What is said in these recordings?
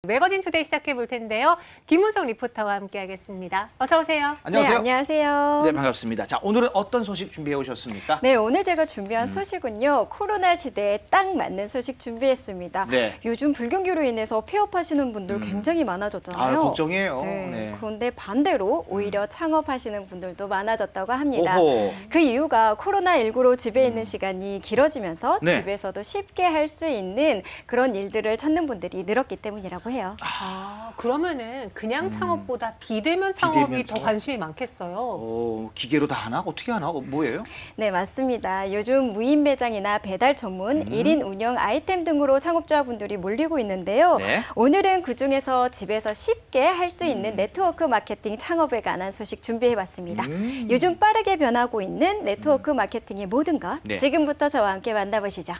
매거진 투데이 시작해 볼 텐데요. 김은성 리포터와 함께하겠습니다. 어서 오세요. 안녕하세요. 네, 안녕하세요. 네, 반갑습니다. 자, 오늘은 어떤 소식 준비해 오셨습니까? 네, 오늘 제가 준비한 소식은요. 코로나 시대에 딱 맞는 소식 준비했습니다. 네. 요즘 불경기로 인해서 폐업하시는 분들 굉장히 많아졌잖아요. 걱정이에요. 네, 네. 그런데 반대로 오히려 창업하시는 분들도 많아졌다고 합니다. 오호. 그 이유가 코로나19로 집에 있는 시간이 길어지면서 네. 집에서도 쉽게 할 수 있는 그런 일들을 찾는 분들이 늘었기 때문이라고 해요. 그러면은 그냥 창업보다 비대면 창업이 비대면 더 창업? 관심이 많겠어요. 기계로 다 하나? 어떻게 하나? 뭐예요? 네, 맞습니다. 요즘 무인 매장이나 배달 전문, 1인 운영 아이템 등으로 창업자분들이 몰리고 있는데요. 네. 오늘은 그중에서 집에서 쉽게 할 수 있는 네트워크 마케팅 창업에 관한 소식 준비해봤습니다. 요즘 빠르게 변하고 있는 네트워크 마케팅의 모든 것, 네. 지금부터 저와 함께 만나보시죠.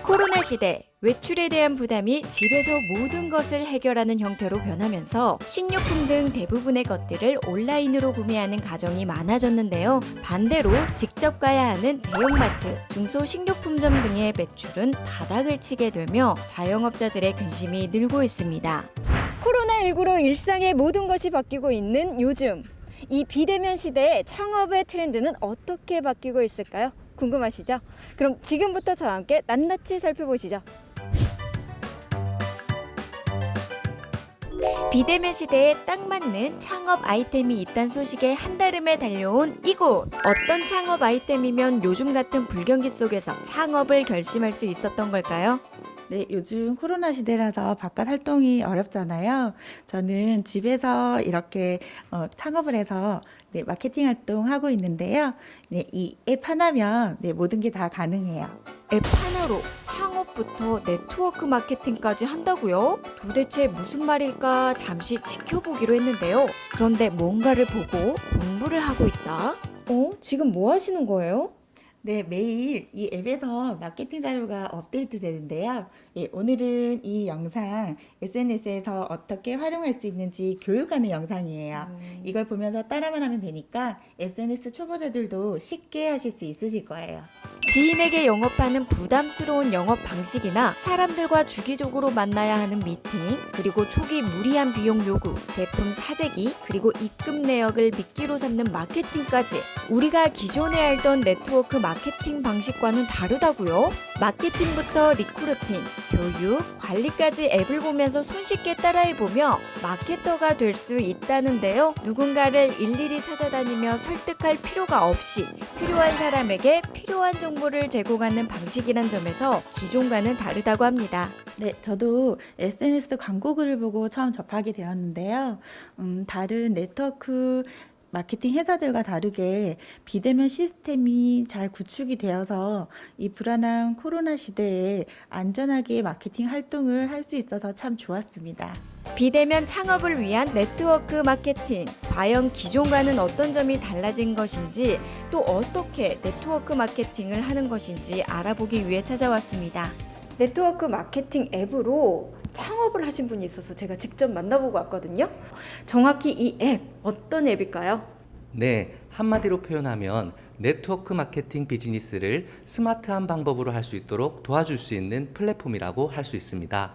코로나 시대 외출에 대한 부담이 집에서 모든 것을 해결하는 형태로 변하면서 식료품 등 대부분의 것들을 온라인으로 구매하는 가정이 많아졌는데요. 반대로 직접 가야 하는 대형마트, 중소식료품점 등의 매출은 바닥을 치게 되며 자영업자들의 근심이 늘고 있습니다. 코로나19로 일상의 모든 것이 바뀌고 있는 요즘, 이 비대면 시대의 창업의 트렌드는 어떻게 바뀌고 있을까요? 궁금하시죠? 그럼 지금부터 저와 함께 낱낱이 살펴보시죠. 비대면 시대에 딱 맞는 창업 아이템이 있다는 소식에 한달음에 달려온 이곳. 어떤 창업 아이템이면 요즘 같은 불경기 속에서 창업을 결심할 수 있었던 걸까요? 네, 요즘 코로나 시대라서 바깥 활동이 어렵잖아요. 저는 집에서 이렇게 창업을 해서 마케팅 활동하고 있는데요. 네, 이 앱 하나면 모든 게 다 가능해요. 앱 하나로 창업부터 네트워크 마케팅까지 한다고요? 도대체 무슨 말일까 잠시 지켜보기로 했는데요. 그런데 뭔가를 보고 공부를 하고 있다. 지금 뭐 하시는 거예요? 네, 매일 이 앱에서 마케팅 자료가 업데이트 되는데요. 예, 오늘은 이 영상 SNS에서 어떻게 활용할 수 있는지 교육하는 영상이에요. 이걸 보면서 따라만 하면 되니까 SNS 초보자들도 쉽게 하실 수 있으실 거예요. 지인에게 영업하는 부담스러운 영업 방식이나 사람들과 주기적으로 만나야 하는 미팅, 그리고 초기 무리한 비용 요구, 제품 사재기, 그리고 입금 내역을 미끼로 잡는 마케팅까지 우리가 기존에 알던 네트워크 마케팅 방식과는 다르다고요? 마케팅부터 리크루팅, 교육, 관리까지 앱을 보면서 손쉽게 따라해보며 마케터가 될 수 있다는데요. 누군가를 일일이 찾아다니며 설득할 필요가 없이 필요한 사람에게 필요한 정보를 제공하는 방식이란 점에서 기존과는 다르다고 합니다. 네, 저도 SNS 광고글을 보고 처음 접하게 되었는데요. 다른 네트워크 마케팅 회사들과 다르게 비대면 시스템이 잘 구축이 되어서 이 불안한 코로나 시대에 안전하게 마케팅 활동을 할 수 있어서 참 좋았습니다. 비대면 창업을 위한 네트워크 마케팅. 과연 기존과는 어떤 점이 달라진 것인지, 또 어떻게 네트워크 마케팅을 하는 것인지 알아보기 위해 찾아왔습니다. 네트워크 마케팅 앱으로 창업을 하신 분이 있어서 제가 직접 만나보고 왔거든요. 정확히 이 앱, 어떤 앱일까요? 네, 한마디로 표현하면 네트워크 마케팅 비즈니스를 스마트한 방법으로 할 수 있도록 도와줄 수 있는 플랫폼이라고 할 수 있습니다.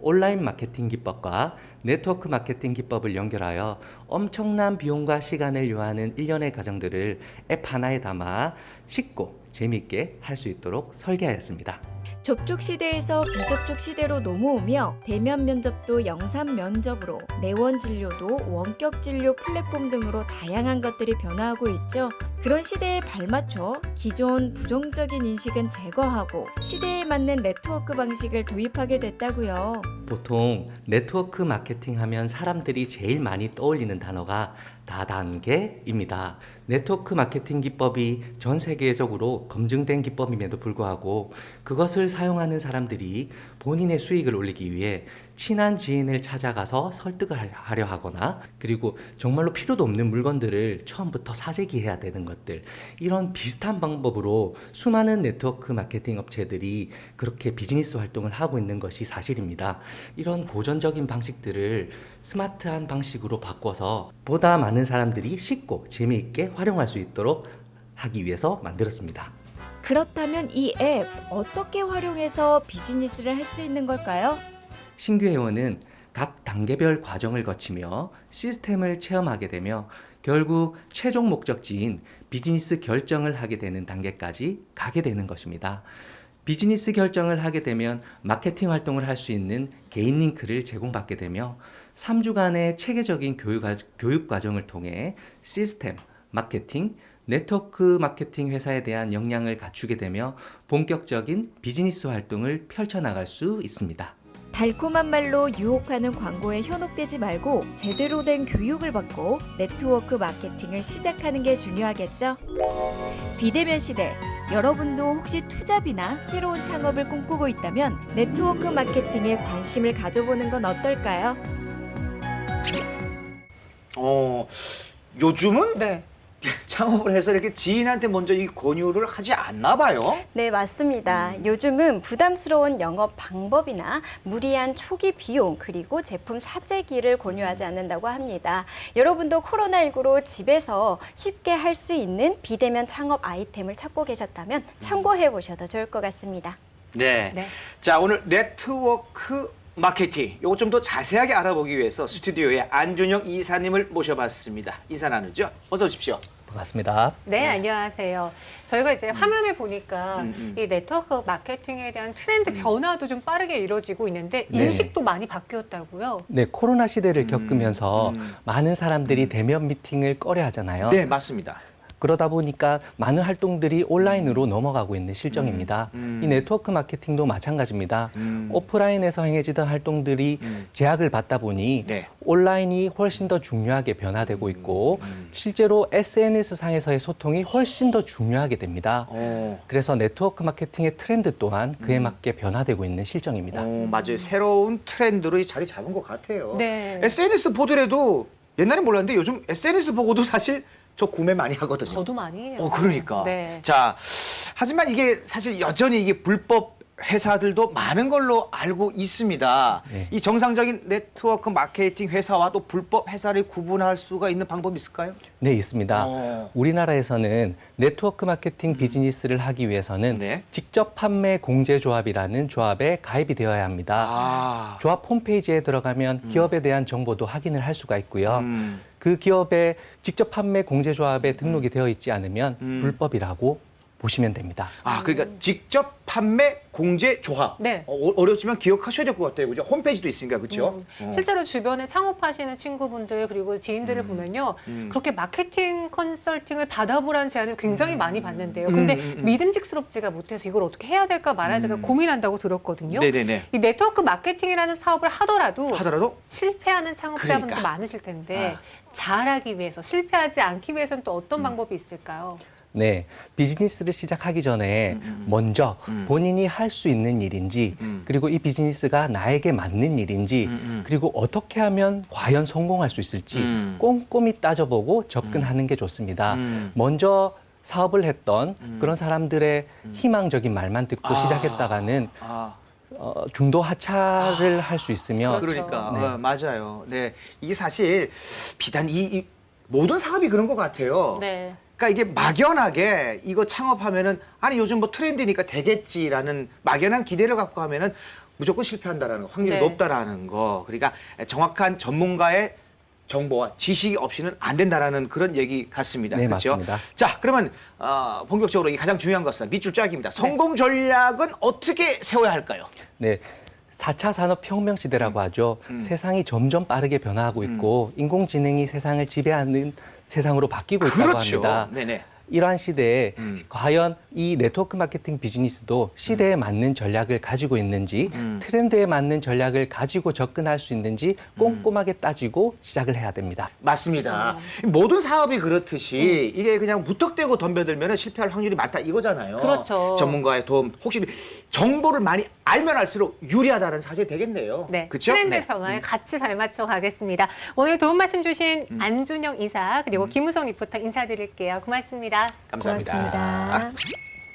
온라인 마케팅 기법과 네트워크 마케팅 기법을 연결하여 엄청난 비용과 시간을 요하는 일련의 과정들을 앱 하나에 담아 쉽고 재미있게 할 수 있도록 설계하였습니다. 접촉 시대에서 비접촉 시대로 넘어오며 대면 면접도 영상 면접으로, 내원 진료도 원격 진료 플랫폼 등으로 다양한 것들이 변화하고 있죠. 그런 시대에 발맞춰 기존 부정적인 인식은 제거하고 시대에 맞는 네트워크 방식을 도입하게 됐다고요. 보통 네트워크 마케팅 하면 사람들이 제일 많이 떠올리는 단어가 다단계입니다. 네트워크 마케팅 기법이 전 세계적으로 검증된 기법임에도 불구하고 그것을 사용하는 사람들이 본인의 수익을 올리기 위해 친한 지인을 찾아가서 설득을 하려 하거나, 그리고 정말로 필요도 없는 물건들을 처음부터 사재기해야 되는 것들, 이런 비슷한 방법으로 수많은 네트워크 마케팅 업체들이 그렇게 비즈니스 활동을 하고 있는 것이 사실입니다. 이런 고전적인 방식들을 스마트한 방식으로 바꿔서 보다 많은 사람들이 쉽고 재미있게 활용할 수 있도록 하기 위해서 만들었습니다. 그렇다면 이 앱 어떻게 활용해서 비즈니스를 할 수 있는 걸까요? 신규 회원은 각 단계별 과정을 거치며 시스템을 체험하게 되며 결국 최종 목적지인 비즈니스 결정을 하게 되는 단계까지 가게 되는 것입니다. 비즈니스 결정을 하게 되면 마케팅 활동을 할 수 있는 개인 링크를 제공받게 되며 3주간의 체계적인 교육 과정을 통해 시스템, 마케팅, 네트워크 마케팅 회사에 대한 역량을 갖추게 되며 본격적인 비즈니스 활동을 펼쳐나갈 수 있습니다. 달콤한 말로 유혹하는 광고에 현혹되지 말고 제대로 된 교육을 받고 네트워크 마케팅을 시작하는 게 중요하겠죠? 비대면 시대, 여러분도 혹시 투잡이나 새로운 창업을 꿈꾸고 있다면 네트워크 마케팅에 관심을 가져보는 건 어떨까요? 요즘은 네. 창업을 해서 이렇게 지인한테 먼저 이 권유를 하지 않나 봐요. 네, 맞습니다. 요즘은 부담스러운 영업 방법이나 무리한 초기 비용 그리고 제품 사재기를 권유하지 않는다고 합니다. 여러분도 코로나19로 집에서 쉽게 할 수 있는 비대면 창업 아이템을 찾고 계셨다면 참고해 보셔도 좋을 것 같습니다. 네. 네. 자, 오늘 네트워크 마케팅 요거 좀 더 자세하게 알아보기 위해서 스튜디오에 안준영 이사님을 모셔봤습니다. 인사 나누죠? 어서 오십시오. 반갑습니다. 네, 안녕하세요. 저희가 이제 화면을 보니까 이 네트워크 마케팅에 대한 트렌드 변화도 좀 빠르게 이루어지고 있는데 네. 인식도 많이 바뀌었다고요. 네, 코로나 시대를 겪으면서 많은 사람들이 대면 미팅을 꺼려 하잖아요. 네, 맞습니다. 그러다 보니까 많은 활동들이 온라인으로 넘어가고 있는 실정입니다. 이 네트워크 마케팅도 마찬가지입니다. 오프라인에서 행해지던 활동들이 제약을 받다 보니 네. 온라인이 훨씬 더 중요하게 변화되고 있고 실제로 SNS 상에서의 소통이 훨씬 더 중요하게 됩니다. 그래서 네트워크 마케팅의 트렌드 또한 그에 맞게 변화되고 있는 실정입니다. 맞아요. 새로운 트렌드로 이 자리 잡은 것 같아요. 네. SNS 보더라도 옛날엔 몰랐는데 요즘 SNS 보고도 사실 저 구매 많이 하거든요. 저도 많이 해요. 그러니까. 네. 자, 하지만 이게 사실 여전히 이게 불법 회사들도 많은 걸로 알고 있습니다. 네. 이 정상적인 네트워크 마케팅 회사와 또 불법 회사를 구분할 수가 있는 방법이 있을까요? 네, 있습니다. 우리나라에서는 네트워크 마케팅 비즈니스를 하기 위해서는 네. 직접 판매 공제조합이라는 조합에 가입이 되어야 합니다. 조합 홈페이지에 들어가면 기업에 대한 정보도 확인을 할 수가 있고요. 그 기업의 직접 판매 공제조합에 등록이 되어 있지 않으면 불법이라고 보시면 됩니다. 그러니까 직접 판매 공제 조합. 네. 어렵지만 기억하셔야 될 것 같아요. 그죠? 홈페이지도 있으니까, 그렇죠? 실제로 주변에 창업하시는 친구분들 그리고 지인들을 보면요. 그렇게 마케팅 컨설팅을 받아보라는 제안을 굉장히 많이 받는데요. 근데 믿음직스럽지가 못해서 이걸 어떻게 해야 될까 말아야 될까 고민한다고 들었거든요. 네네네. 이 네트워크 마케팅이라는 사업을 하더라도 실패하는 창업자분들 그러니까. 많으실 텐데 잘하기 위해서 실패하지 않기 위해서는 또 어떤 방법이 있을까요? 네, 비즈니스를 시작하기 전에 먼저 본인이 할 수 있는 일인지 그리고 이 비즈니스가 나에게 맞는 일인지 그리고 어떻게 하면 과연 성공할 수 있을지 꼼꼼히 따져보고 접근하는 게 좋습니다. 먼저 사업을 했던 그런 사람들의 희망적인 말만 듣고 시작했다가는 중도 하차를 할 수 있으며 그러니까 네. 맞아요. 네, 이게 사실 비단 이 모든 사업이 그런 것 같아요. 네. 그러니까 이게 막연하게 이거 창업하면은 아니 요즘 뭐 트렌드니까 되겠지라는 막연한 기대를 갖고 하면은 무조건 실패한다라는 거, 확률이 네. 높다라는 거. 그러니까 정확한 전문가의 정보와 지식이 없이는 안 된다라는 그런 얘기 같습니다. 네, 그렇죠? 맞습니다. 자, 그러면 본격적으로 이 가장 중요한 것은 밑줄 짝입니다. 성공 전략은 어떻게 세워야 할까요? 네. 4차 산업혁명 시대라고 하죠. 세상이 점점 빠르게 변화하고 있고 인공지능이 세상을 지배하는 세상으로 바뀌고 있다고 그렇죠. 합니다. 네네. 이러한 시대에 과연 이 네트워크 마케팅 비즈니스도 시대에 맞는 전략을 가지고 있는지 트렌드에 맞는 전략을 가지고 접근할 수 있는지 꼼꼼하게 따지고 시작을 해야 됩니다. 맞습니다. 모든 사업이 그렇듯이 이게 그냥 무턱대고 덤벼들면 실패할 확률이 많다 이거잖아요. 그렇죠. 전문가의 도움, 혹시 정보를 많이 알면 알수록 유리하다는 사실이 되겠네요. 네, 그렇죠? 트렌드 변화에 같이 발맞춰 가겠습니다. 오늘 도움 말씀 주신 안준영 이사 그리고 김우성 리포터 인사드릴게요. 고맙습니다. 감사합니다. 고맙습니다.